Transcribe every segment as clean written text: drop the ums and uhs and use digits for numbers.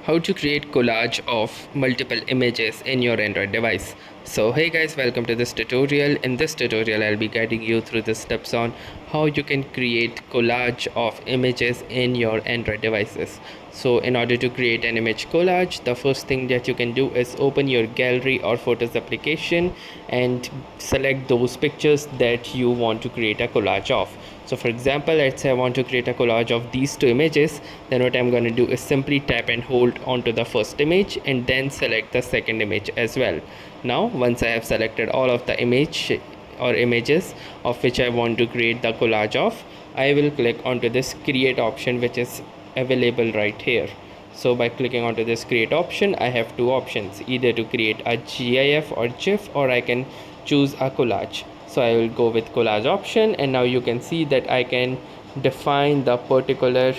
How to create collage of multiple images in your Android device. So hey guys, welcome to this tutorial. In this tutorial I'll be guiding you through the steps on how you can create collage of images in your Android devices. So in order to create an image collage, the first thing that you can do is open your gallery or photos application and select those pictures that you want to create a collage of. So for example, let's say I want to create a collage of these two images. Then what I'm going to do is simply tap and hold onto the first image and then select the second image as well. Now once I have selected all of the image or images of which I want to create the collage of, I will click onto this create option, which is available right here. So by clicking onto this create option, I have two options, either to create a GIF or GIF, or I can choose a collage. So I will go with collage option, and now you can see that I can define the particular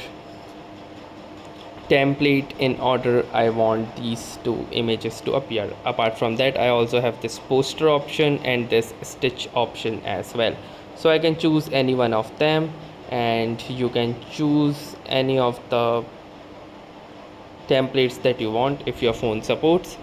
template in order I want these two images to appear. Apart from that, I also have this poster option and this stitch option as well. So I can choose any one of them, and you can choose any of the templates that you want if your phone supports.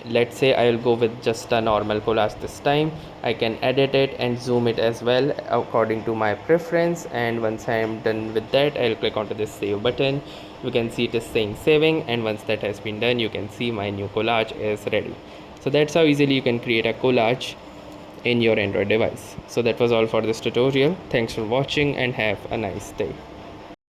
Let's say I will go with just a normal collage this time. I can edit it and zoom it as well according to my preference, and once I am done with that, I'll click onto this save button. You can see it is saying saving, and once that has been done, you can see my new collage is ready. So that's how easily you can create a collage in your Android device. So that was all for this tutorial. Thanks for watching and have a nice day.